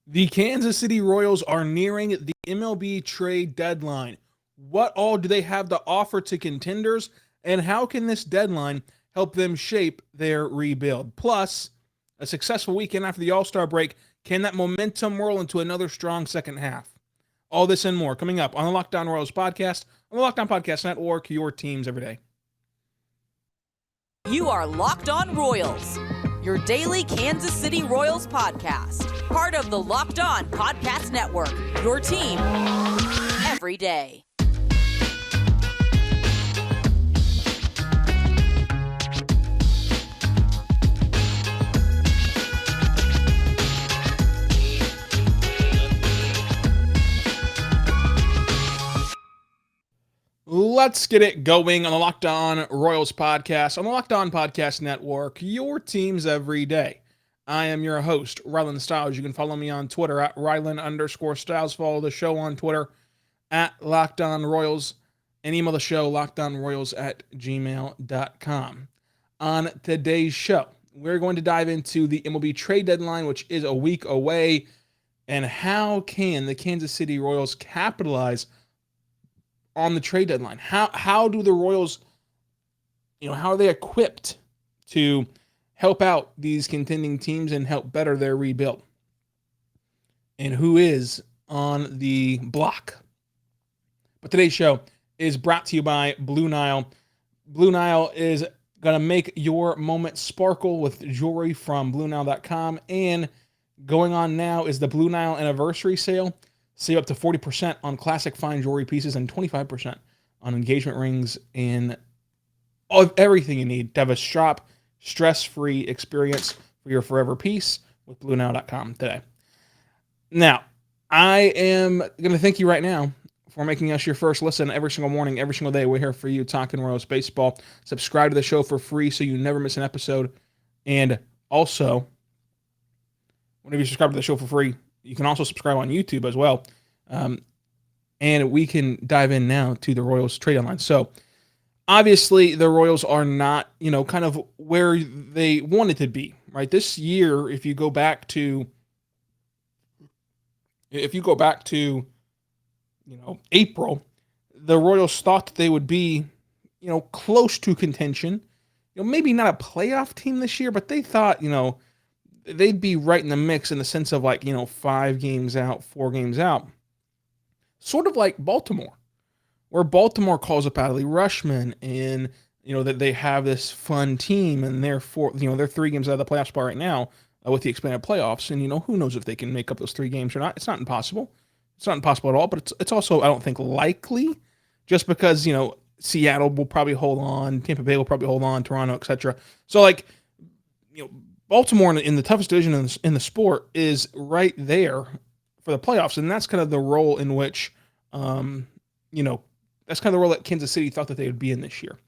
The Kansas City Royals are nearing the MLB trade deadline. What all do they have to offer to contenders, and how can this deadline help them shape their rebuild? Plus, a successful weekend after the All Star break, can that momentum roll into another strong second half? All this and more coming up on the Locked On Royals podcast, on the Locked On Podcast Network, your teams every day. You are Locked On Royals, your daily Kansas City Royals podcast. Part of the Locked On Podcast Network, your team every day. Let's get it going on the Locked On Royals podcast, on the Locked On Podcast Network, your teams every day. I am your host, Rylan Stiles. You can follow me on Twitter at Rylan_Stiles. Follow the show on Twitter at Locked On Royals and email the show lockedonroyals@gmail.com. On today's show, we're going to dive into the MLB Trade Deadline, which is a week away, and how can the Kansas City Royals capitalize on the trade deadline? How do the Royals, how are they equipped to help out these contending teams and help better their rebuild? And who is on the block? But today's show is brought to you by Blue Nile. Blue Nile is going to make your moment sparkle with jewelry from BlueNile.com. And going on now is the Blue Nile Anniversary Sale. Save up to 40% on classic fine jewelry pieces and 25% on engagement rings and everything you need to have a shop stress-free experience for your forever piece with BlueNile.com today. Now, I am going to thank you right now for making us your first listen every single morning, every single day. We're here for you talking Royals baseball. Subscribe to the show for free so you never miss an episode. And also, whenever you subscribe to the show for free, you can also subscribe on YouTube as well. And we can dive in now to the Royals trade deadline. So obviously the Royals are not, kind of where they wanted to be, right? This year, if you go back to April, the Royals thought that they would be, close to contention. Maybe not a playoff team this year, but they thought, they'd be right in the mix in the sense of 5 games out, 4 games out. Sort of like Baltimore, where Baltimore calls up Adley Rutschman and, that they have this fun team and they're 3 games out of the playoff spot right now with the expanded playoffs. And, who knows if they can make up those 3 games or not. It's not impossible. It's not impossible at all, but it's also, I don't think, likely just because, Seattle will probably hold on, Tampa Bay will probably hold on, Toronto, etc. So, Baltimore in the toughest division in the sport is right there for the playoffs, and that's kind of the role in which, that's kind of the role that Kansas City thought that they would be in this year.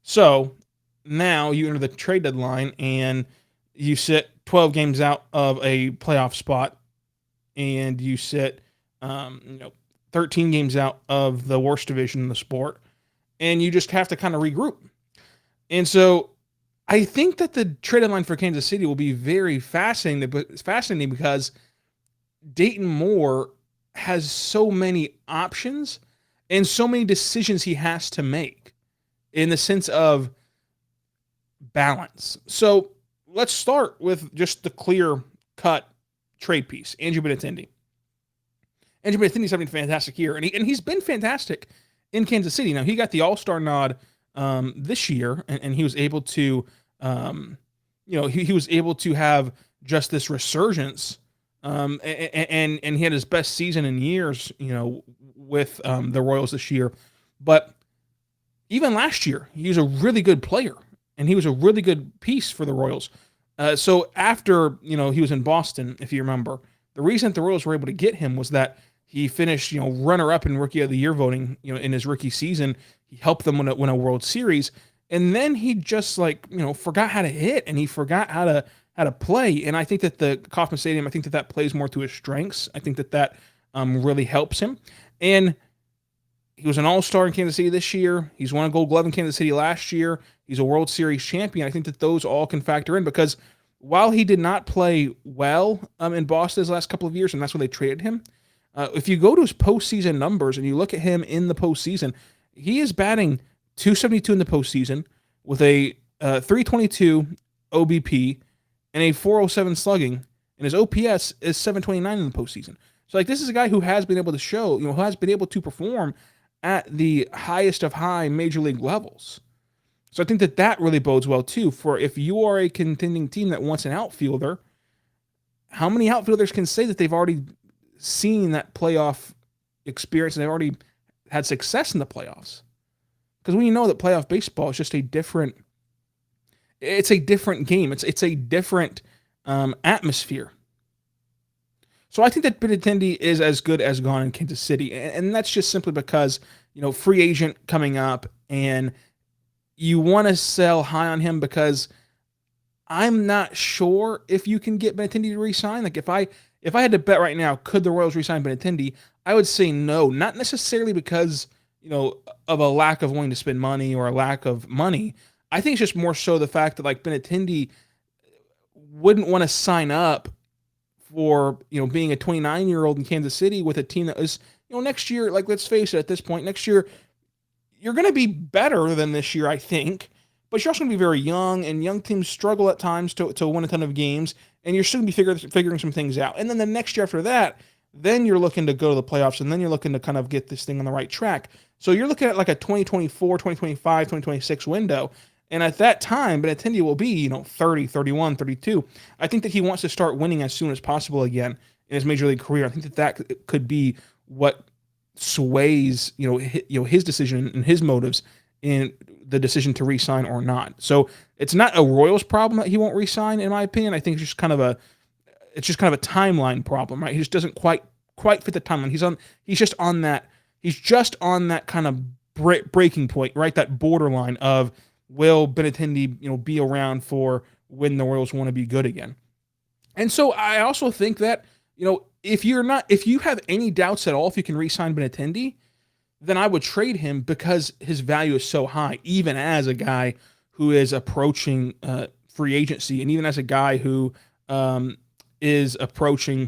So now you enter the trade deadline and you sit 12 games out of a playoff spot, and you sit, 13 games out of the worst division in the sport, and you just have to kind of regroup. And so I think that the trade deadline for Kansas City will be very fascinating because Dayton Moore has so many options and so many decisions he has to make in the sense of balance. So let's start with just the clear-cut trade piece, Andrew Benintendi. Andrew Benintendi's having a fantastic year, and he's been fantastic in Kansas City. Now, he got the All-Star nod this year, and he was able to he was able to have just this resurgence, and he had his best season in years, with the Royals this year. But even last year, he was a really good player, and he was a really good piece for the Royals. So after, he was in Boston, if you remember, the reason the Royals were able to get him was that he finished, runner-up in Rookie of the Year voting, in his rookie season. He helped them win a World Series. And then he just forgot how to hit, and he forgot how to play. And I think that the Kauffman Stadium, I think that plays more to his strengths. I think that really helps him. And he was an all-star in Kansas City this year. He's won a Gold Glove in Kansas City last year. He's a World Series champion. I think that those all can factor in because while he did not play well in Boston his last couple of years, and that's when they traded him, if you go to his postseason numbers and you look at him in the postseason, he is batting 272 in the postseason with a 322 OBP and a 407 slugging, and his OPS is 729 in the postseason. So, like, this is a guy who has been able to show, who has been able to perform at the highest of high major league levels. So I think that really bodes well, too, for if you are a contending team that wants an outfielder, how many outfielders can say that they've already seen that playoff experience and they've already had success in the playoffs? Because we know that playoff baseball is just a different game. It's a different atmosphere. So I think that Benintendi is as good as gone in Kansas City. And that's just simply because, free agent coming up, and you want to sell high on him because I'm not sure if you can get Benintendi to re-sign. Like, if I had to bet right now, could the Royals re-sign Benintendi? I would say no, not necessarily because, of a lack of wanting to spend money or a lack of money. I think it's just more so the fact that, like, Benintendi wouldn't want to sign up for, being a 29-year-old in Kansas City with a team that is, next year, like, let's face it, at this point, next year, you're going to be better than this year, I think, but you're also going to be very young, and young teams struggle at times to win a ton of games, and you're still going to be figuring some things out. And then the next year after that, then you're looking to go to the playoffs, and then you're looking to kind of get this thing on the right track. So you're looking at like a 2024, 2025, 2026 window, and at that time, Benintendi will be, 30, 31, 32. I think that he wants to start winning as soon as possible again in his major league career. I think that could be what sways, his decision and his motives in the decision to re-sign or not. So it's not a Royals problem that he won't re-sign, in my opinion. I think it's just kind of a timeline problem, right? He just doesn't quite fit the timeline. He's just on that kind of breaking point, right? That borderline of, will Benintendi, be around for when the Royals want to be good again? And so I also think that, if you have any doubts at all if you can re-sign Benintendi, then I would trade him because his value is so high, even as a guy who is approaching free agency, and even as a guy who is approaching,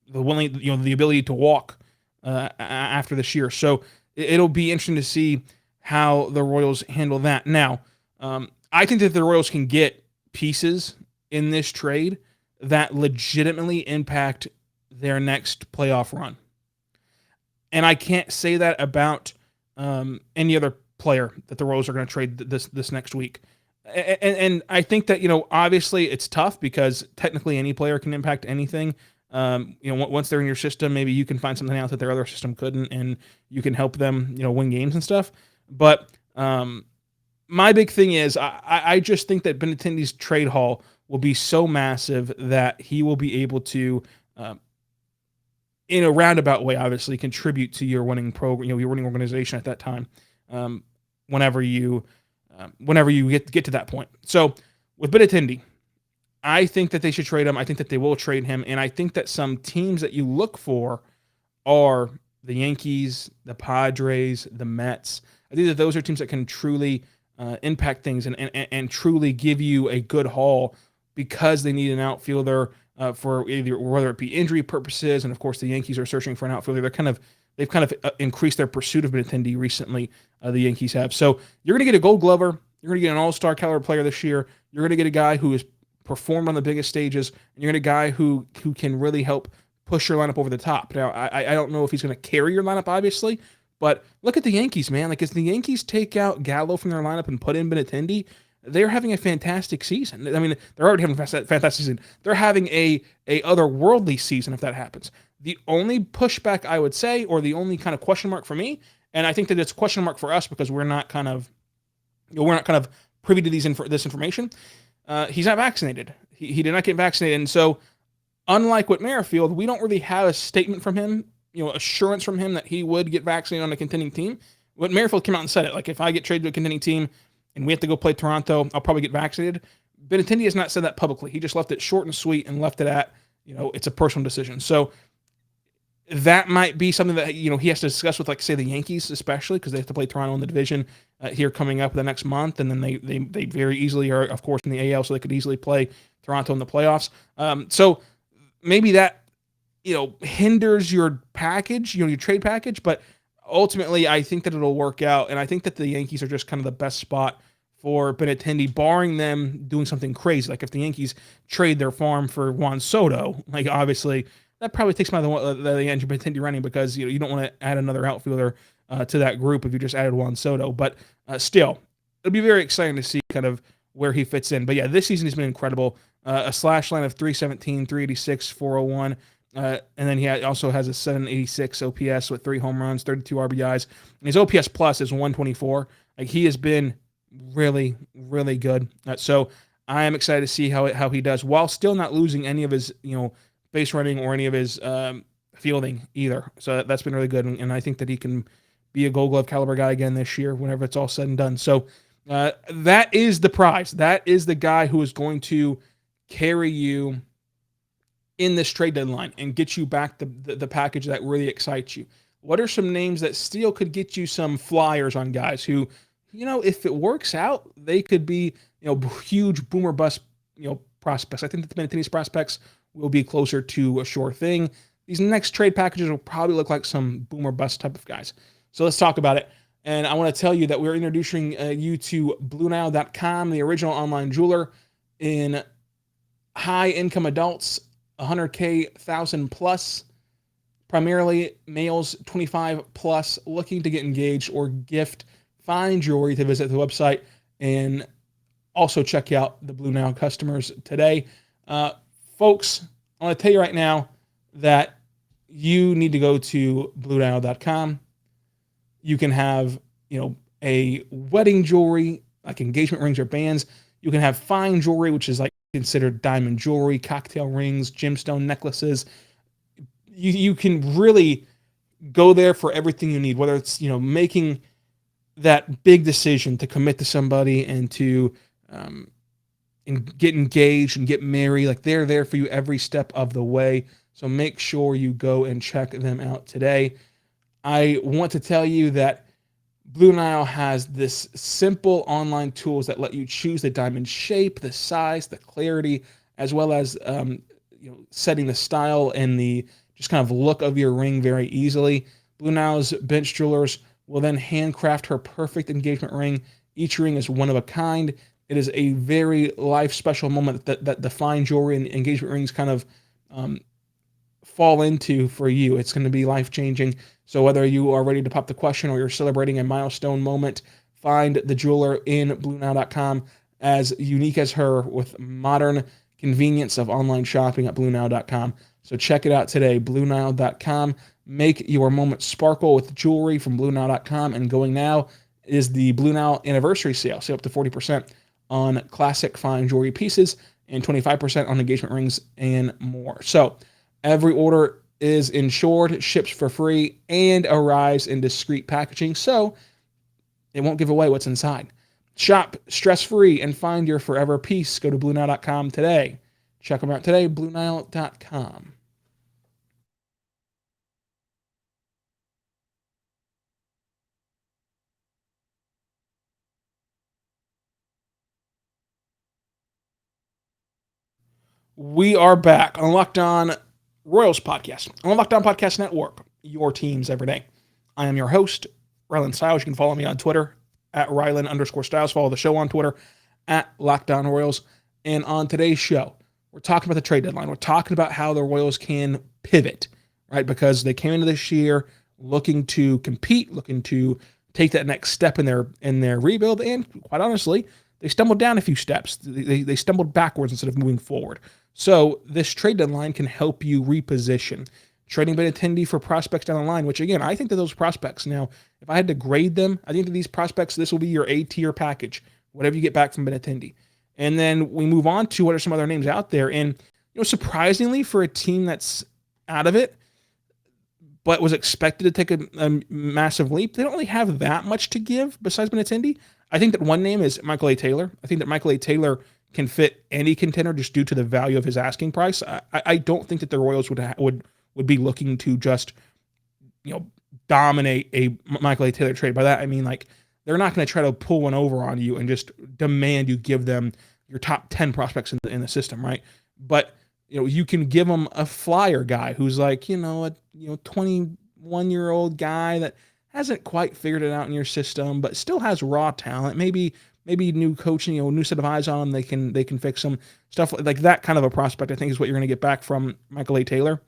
the ability to walk after this year. So it'll be interesting to see how the Royals handle that. Now, I think that the Royals can get pieces in this trade that legitimately impact their next playoff run. And I can't say that about any other player that the Royals are going to trade this next week. And I think that, obviously it's tough because technically any player can impact anything. Once they're in your system, maybe you can find something out that their other system couldn't, and you can help them, win games and stuff. But my big thing is I just think that Benintendi's trade haul will be so massive that he will be able to, in a roundabout way, obviously contribute to your winning program, your winning organization at that time, whenever you get to that point. So with Benintendi, I think that they should trade him. I think that they will trade him, and I think that some teams that you look for are the Yankees, the Padres, the Mets. I think that those are teams that can truly impact things and truly give you a good haul because they need an outfielder for whether it be injury purposes, and of course the Yankees are searching for an outfielder. They've kind of increased their pursuit of Benintendi recently. The Yankees have. So you're going to get a Gold Glover. You're going to get an All-Star caliber player this year. You're going to get a guy who has performed on the biggest stages, and you're going to get a guy who can really help push your lineup over the top. Now, I don't know if he's going to carry your lineup, obviously, but look at the Yankees, man. Like, as the Yankees take out Gallo from their lineup and put in Benintendi, they're having a fantastic season. I mean, they're already having a fantastic season. They're having a otherworldly season if that happens. The only pushback I would say, or the only kind of question mark for me, and I think that it's a question mark for us because we're not kind of privy to this information. He's not vaccinated. He did not get vaccinated, and so unlike with Merrifield, we don't really have a statement from him, assurance from him that he would get vaccinated on a contending team. But Merrifield came out and said it. Like, if I get traded to a contending team and we have to go play Toronto, I'll probably get vaccinated. Benintendi has not said that publicly. He just left it short and sweet and left it at, it's a personal decision. So that might be something that, he has to discuss with, like, say, the Yankees, especially because they have to play Toronto in the division. here coming up the next month, and then they very easily are, of course, in the AL, so they could easily play Toronto in the playoffs. So maybe that hinders your package, your trade package, but ultimately I think that it'll work out, and I think that the Yankees are just kind of the best spot for Benintendi, barring them doing something crazy. Like if the Yankees trade their farm for Juan Soto, like obviously that probably takes them out of the Andrew Benintendi running, because you don't want to add another outfielder to that group if you just added Juan Soto. But still, it'll be very exciting to see kind of where he fits in. But yeah, this season has been incredible. A slash line of 317, 386, 401. And then he also has a 786 OPS with 3 home runs, 32 RBIs. And his OPS plus is 124. Like, he has been really, really good. So I am excited to see how he does, while still not losing any of his base running or any of his fielding either. So that's been really good, and I think that he can be a Gold Glove caliber guy again this year whenever it's all said and done. So that is the prize. That is the guy who is going to carry you in this trade deadline and get you back the package that really excites you. What are some names that still could get you some flyers on guys who, if it works out, they could be, huge boomer bust, prospects. I think that the Benintendi's prospects will be closer to a sure thing. These next trade packages will probably look like some boomer bust type of guys. So let's talk about it. And I want to tell you that we're introducing you to BlueNile.com, the original online jeweler in high-income adults, 100K, 1,000 plus, primarily males 25 plus, looking to get engaged or gift fine jewelry. To visit the website and also check out the Blue Nile customers today. Folks, I want to tell you right now that you need to go to BlueNile.com. You can have, a wedding jewelry, like engagement rings or bands. You can have fine jewelry, which is like considered diamond jewelry, cocktail rings, gemstone necklaces. You can really go there for everything you need, whether it's, making that big decision to commit to somebody and to and get engaged and get married. Like, they're there for you every step of the way. So make sure you go and check them out today. I want to tell you that Blue Nile has this simple online tools that let you choose the diamond shape, the size, the clarity, as well as setting the style and the just kind of look of your ring very easily. Blue Nile's bench jewelers will then handcraft her perfect engagement ring. Each ring is one of a kind. It is a very life special moment that the fine jewelry and engagement rings kind of fall into for you. It's going to be life changing. So whether you are ready to pop the question or you're celebrating a milestone moment, find the jeweler in BlueNile.com, as unique as her, with modern convenience of online shopping at BlueNile.com. So check it out today, BlueNile.com. Make your moment sparkle with jewelry from BlueNile.com. And going now is the Blue Nile anniversary sale. Save up to 40% on classic fine jewelry pieces and 25% on engagement rings and more. So every order is insured, ships for free, and arrives in discreet packaging, so it won't give away what's inside. Shop stress-free and find your forever piece. Go to BlueNile.com today. Check them out today, BlueNile.com. We are back on Locked On Royals podcast, on the Locked On Podcast Network, your teams every day. I am your host, Rylan Stiles. You can follow me on Twitter at Rylan_Stiles. Follow the show on Twitter at Locked On Royals. And on today's show, we're talking about the trade deadline. We're talking about how the Royals can pivot, right? Because they came into this year looking to compete, looking to take that next step in their rebuild. And quite honestly, they stumbled down a few steps. They stumbled backwards instead of moving forward. So this trade deadline can help you reposition. Trading Benintendi for prospects down the line, which, again, I think that those prospects, now, if I had to grade them, I think that these prospects, this will be your A-tier package, whatever you get back from Benintendi. And then we move on to what are some other names out there. And, surprisingly, for a team that's out of it, but was expected to take a massive leap, they don't really have that much to give besides Benintendi. I think that one name is Michael A. Taylor. I think that Michael A. Taylor can fit any contender just due to the value of his asking price. I don't think that the Royals would be looking to just, dominate a Michael A. Taylor trade. By that, I mean, like, they're not going to try to pull one over on you and just demand you give them your top 10 prospects in the system, right? But you can give them a flyer guy who's like, a 21-year-old guy that hasn't quite figured it out in your system, but still has raw talent. Maybe new coaching, new set of eyes on him. They can fix him. Stuff like that kind of a prospect, I think, is what you're going to get back from Michael A. Taylor.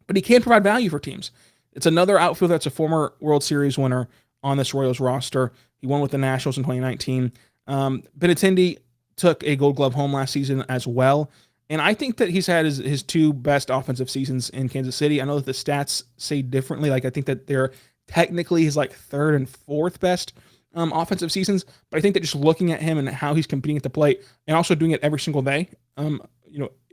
But he can provide value for teams. It's another outfielder that's a former World Series winner on this Royals roster. He won with the Nationals in 2019. Benintendi took a Gold Glove home last season as well. And I think that he's had his two best offensive seasons in Kansas City. I know that the stats say differently. Like, I think that they're technically his third and fourth best offensive seasons. But I think that just looking at him and how he's competing at the plate and also doing it every single day,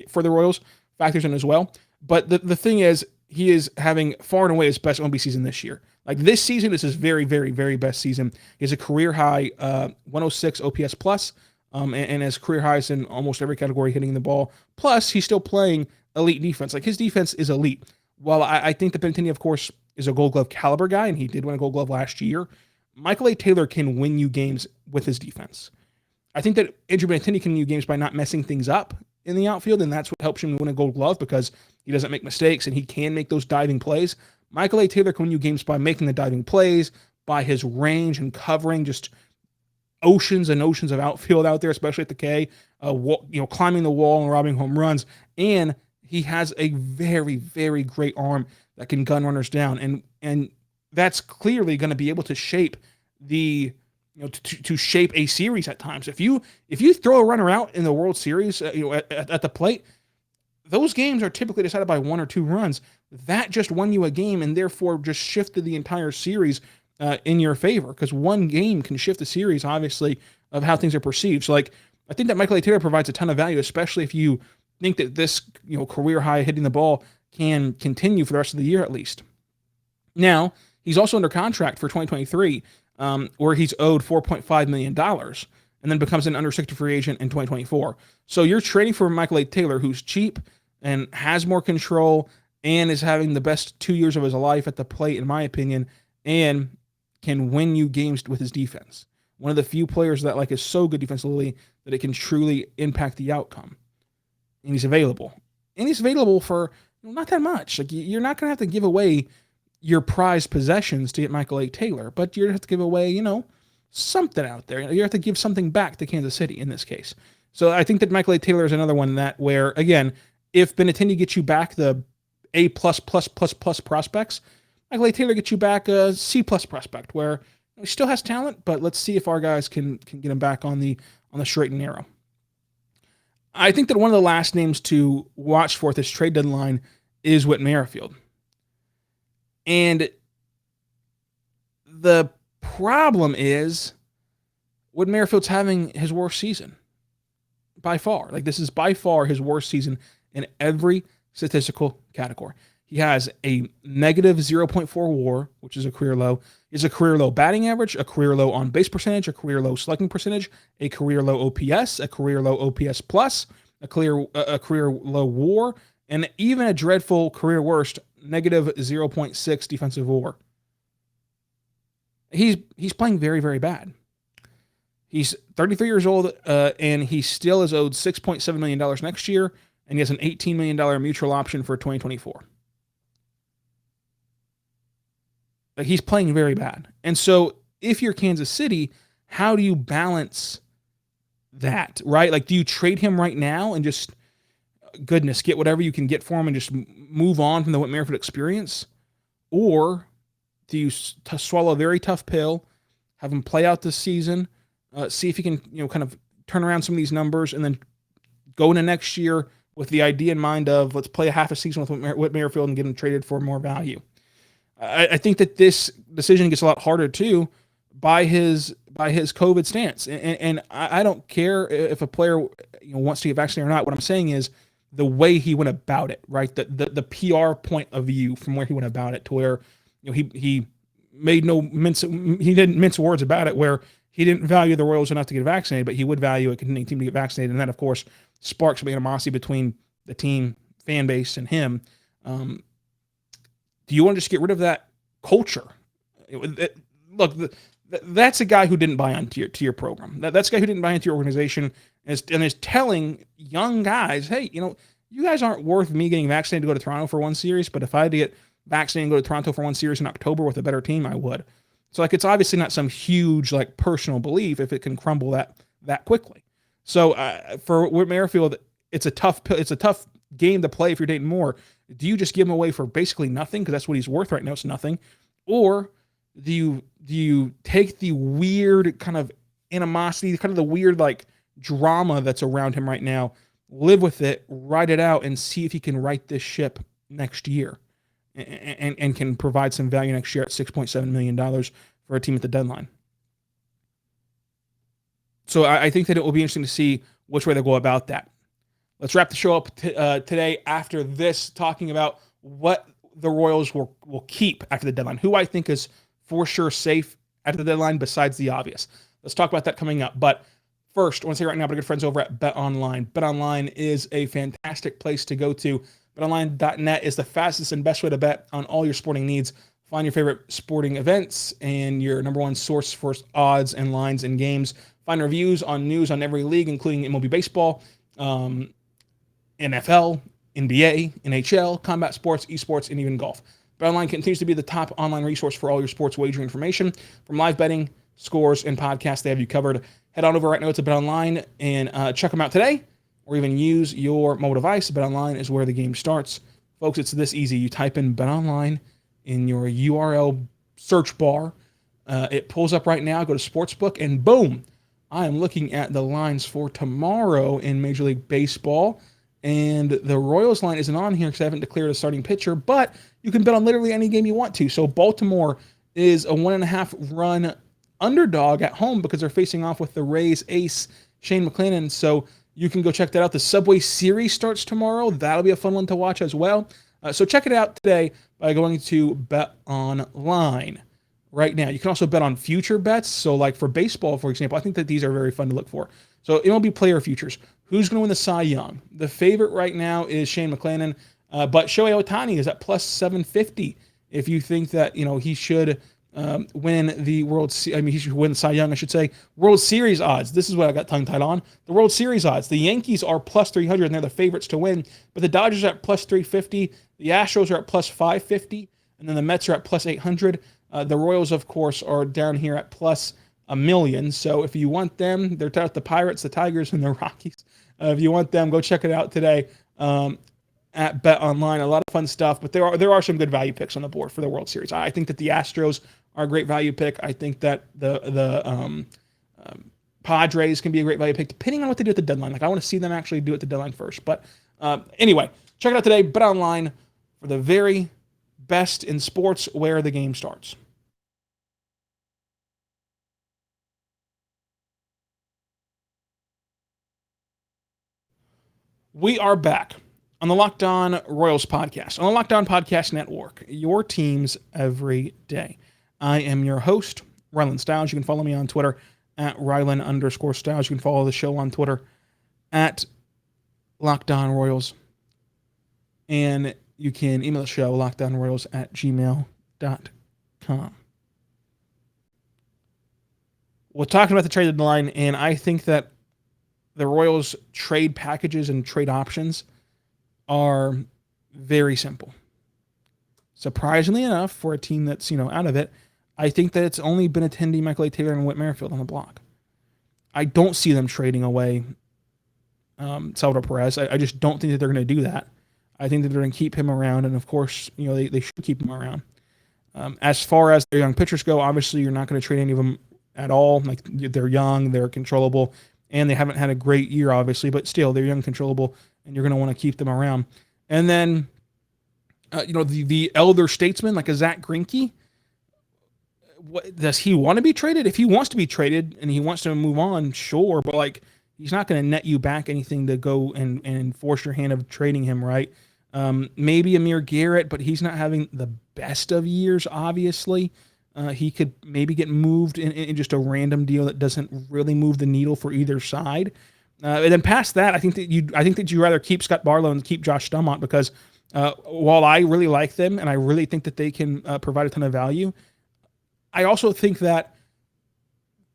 for the Royals factors in as well. But the thing is, he is having far and away his best MLB season this year. Like, this season is his very, very, very best season. He has a career high 106 OPS plus, and has career highs in almost every category hitting the ball. Plus, he's still playing elite defense. Like, his defense is elite. While I think that Benintendi, of course, is a Gold Glove caliber guy, and he did win a Gold Glove last year, Michael A. Taylor can win you games with his defense. I think that Andrew Benintendi can win you games by not messing things up in the outfield, and that's what helps him win a Gold Glove, because he doesn't make mistakes and he can make those diving plays. Michael A. Taylor can win you games by making the diving plays, by his range and covering just oceans and oceans of outfield out there, especially at the K, climbing the wall and robbing home runs. And he has a very, very great arm that can gun runners down. And that's clearly going to be able to shape to shape a series at times. If you throw a runner out in the World Series, at the plate, those games are typically decided by 1 or 2 runs. That just won you a game and therefore just shifted the entire series in your favor, because one game can shift the series, obviously, of how things are perceived. So, I think that Michael A. Taylor provides a ton of value, especially if you think that this career high hitting the ball can continue for the rest of the year at least. Now, he's also under contract for 2023, where he's owed $4.5 million, and then becomes an unrestricted free agent in 2024. So you're trading for Michael A. Taylor, who's cheap and has more control and is having the best 2 years of his life at the plate, in my opinion, and can win you games with his defense. One of the few players that is so good defensively that it can truly impact the outcome. And he's available. And he's available for not that much. You're not going to have to give away your prized possessions to get Michael A. Taylor, but you're going to have to give away, something out there. You have to give something back to Kansas City in this case. So I think that Michael A. Taylor is another one where, again, if Benintendi gets you back the A+++ prospects, Michael A. Taylor gets you back a C+ prospect, where he still has talent, but let's see if our guys can get him back on the straight and narrow. I think that one of the last names to watch for at this trade deadline is Whit Merrifield. And the problem is Whit Merrifield's having his worst season by far. This is by far his worst season in every statistical category. He has a negative 0.4 WAR, which is a career low. He has a career low batting average, a career low on base percentage, a career low slugging percentage, a career low OPS, a career low OPS plus, a career low WAR, and even a dreadful career worst negative 0.6 defensive WAR. He's playing very, very bad. He's 33 years old, and he still is owed $6.7 million next year, and he has an $18 million mutual option for 2024. He's playing very bad. And so if you're Kansas City, how do you balance that, right? Do you trade him right now and just, goodness, get whatever you can get for him and just move on from the Whit Merrifield experience? Or do you swallow a very tough pill, have him play out this season, see if he can, kind of turn around some of these numbers, and then go into next year with the idea in mind of, let's play a half a season with Whit Merrifield and get him traded for more value? I think that this decision gets a lot harder too by his COVID stance, and I don't care if a player wants to get vaccinated or not. What I'm saying is the way he went about it, right? The PR point of view from where he went about it, to where he made he didn't mince words about it, where he didn't value the Royals enough to get vaccinated, but he would value a continuing team to get vaccinated, and that of course sparks some animosity between the team, fan base, and him. Do you want to just get rid of that culture? Look, That's a guy who didn't buy into your program. That's a guy who didn't buy into your organization and is telling young guys, hey, you guys aren't worth me getting vaccinated to go to Toronto for one series, but if I had to get vaccinated and go to Toronto for one series in October with a better team, I would. So like, it's obviously not some huge like personal belief if it can crumble that quickly. So for Whit Merrifield, it's a tough game to play if you're Dayton Moore. Do you just give him away for basically nothing because that's what he's worth right now? It's nothing, or do you take the weird kind of animosity, kind of the weird like drama that's around him right now, live with it, ride it out, and see if he can right this ship next year and can provide some value next year at $6.7 million for a team at the deadline. So I think that it will be interesting to see which way they go about that. Let's wrap the show up today after this, talking about what the Royals will keep after the deadline, who I think is for sure safe after the deadline besides the obvious. Let's talk about that coming up. But first, I want to say right now, my good friends over at BetOnline. BetOnline is a fantastic place to go to. BetOnline.net is the fastest and best way to bet on all your sporting needs. Find your favorite sporting events and your number one source for odds and lines and games. Find reviews on news on every league, including MLB Baseball, NFL, NBA, NHL, combat sports, esports, and even golf. BetOnline continues to be the top online resource for all your sports wagering information. From live betting, scores, and podcasts, they have you covered. Head on over right now to BetOnline and check them out today, or even use your mobile device. BetOnline is where the game starts. Folks, it's this easy. You type in BetOnline in your URL search bar. It pulls up right now. Go to Sportsbook, and boom, I am looking at the lines for tomorrow in Major League Baseball. And the Royals line isn't on here because I haven't declared a starting pitcher, but you can bet on literally any game you want to. So Baltimore is a 1.5 run underdog at home because they're facing off with the Rays ace, Shane McClanahan. So you can go check that out. The Subway Series starts tomorrow. That'll be a fun one to watch as well. So check it out today by going to BetOnline right now. You can also bet on future bets. So like for baseball, for example, I think that these are very fun to look for. So MLB player futures. Who's going to win the Cy Young? The favorite right now is Shane McClanahan, but Shohei Ohtani is at plus 750. If you think that he should win the he should win the Cy Young, I should say. World Series odds. This is what I got tongue-tied on. The World Series odds. The Yankees are plus 300, and they're the favorites to win, but the Dodgers are at plus 350. The Astros are at plus 550, and then the Mets are at plus 800. The Royals, of course, are down here at plus $1 million. So if you want them, they're the Pirates, the Tigers, and the Rockies. If you want them, go check it out today at BetOnline. A lot of fun stuff, but there are some good value picks on the board for the World Series. I think that the Astros are a great value pick. I think that the Padres can be a great value pick, depending on what they do at the deadline. Like, I want to see them actually do it at the deadline first. But anyway, check it out today. BetOnline for the very best in sports where the game starts. We are back on the Locked On Royals podcast, on the Locked On Podcast Network, your teams every day. I am your host, Rylan Stiles. You can follow me on Twitter at Rylan_Stiles. You can follow the show on Twitter at Locked On Royals. And you can email the show, lockedonroyals@gmail.com. We're talking about the trade deadline, and I think that the Royals trade packages and trade options are very simple. Surprisingly enough, for a team that's, out of it, I think that it's only Benintendi, Michael A. Taylor, and Whit Merrifield on the block. I don't see them trading away Salvador Perez. I just don't think that they're going to do that. I think that they're going to keep him around, and of course, they should keep him around. As far as their young pitchers go, obviously you're not going to trade any of them at all. Like, they're young, they're controllable, and they haven't had a great year, obviously, but still, they're young, controllable, and you're going to want to keep them around. And then, the elder statesman, like a Zach Greinke, does he want to be traded? If he wants to be traded and he wants to move on, sure, but he's not going to net you back anything to go and force your hand of trading him, right? Maybe Amir Garrett, but he's not having the best of years, obviously. He could maybe get moved in just a random deal that doesn't really move the needle for either side. And then past that, I think that you'd rather keep Scott Barlow and keep Josh Stelmont because while I really like them and I really think that they can provide a ton of value, I also think that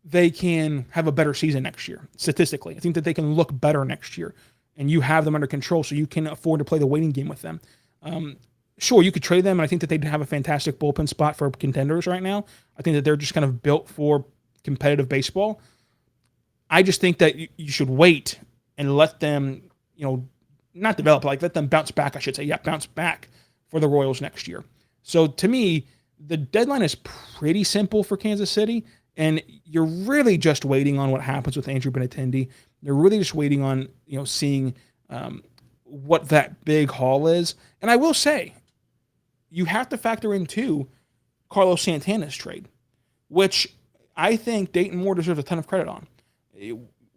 they can have a better season next year, statistically. I think that they can look better next year, and you have them under control, so you can afford to play the waiting game with them. Sure, you could trade them, and I think that they'd have a fantastic bullpen spot for contenders right now. I think that they're just kind of built for competitive baseball. I just think that you should wait and let them, not develop, like let them bounce back, I should say. Yeah, bounce back for the Royals next year. So to me, the deadline is pretty simple for Kansas City, and you're really just waiting on what happens with Andrew Benintendi. They're really just waiting on, seeing what that big haul is. And I will say, you have to factor in, too, Carlos Santana's trade, which I think Dayton Moore deserves a ton of credit on.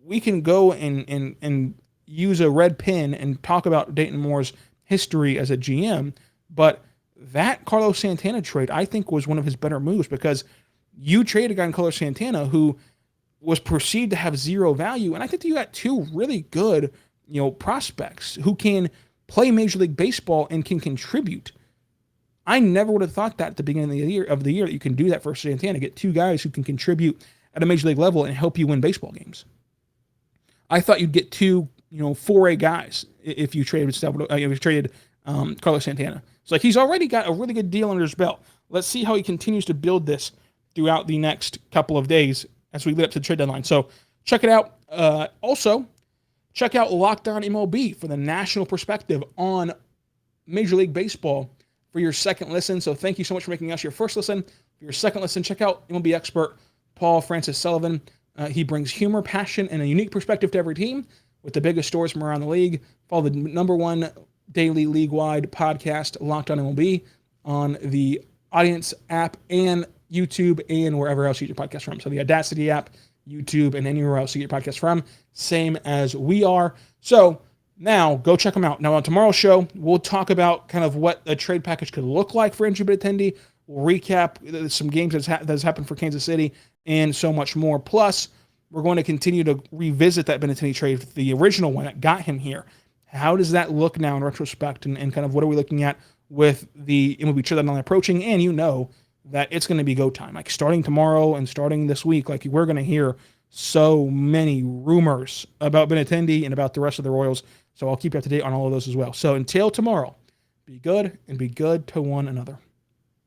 We can go and use a red pen and talk about Dayton Moore's history as a GM, but that Carlos Santana trade, I think, was one of his better moves, because you traded a guy in Carlos Santana who was perceived to have zero value, and I think that you got two really good, prospects who can play Major League Baseball and can contribute. I never would have thought that at the beginning of the year that you can do that for Santana, get two guys who can contribute at a Major League level and help you win baseball games. I thought you'd get two, 4A guys if you traded Carlos Santana. It's like he's already got a really good deal under his belt. Let's see how he continues to build this throughout the next couple of days as we lead up to the trade deadline. So check it out. Also, check out Locked On MLB for the national perspective on Major League Baseball for your second listen. So thank you so much for making us your first listen. For your second listen, check out MLB expert Paul Francis Sullivan. He brings humor, passion, and a unique perspective to every team with the biggest stories from around the league. Follow the number one daily league-wide podcast, Locked On MLB, on the Audience app and YouTube and wherever else you get your podcast from. So the Audacity app, YouTube, and anywhere else you get your podcast from, same as we are. So now go check them out. Now on tomorrow's show, we'll talk about kind of what a trade package could look like for Andrew Benintendi. We'll recap some games that's happened for Kansas City and so much more. Plus, we're going to continue to revisit that Benintendi trade, the original one that got him here. How does that look now in retrospect, and kind of what are we looking at with the MLB Trade Deadline approaching? And that it's going to be go time. Like starting tomorrow and starting this week, like we're going to hear so many rumors about Benintendi and about the rest of the Royals. So I'll keep you up to date on all of those as well. So until tomorrow, be good and be good to one another.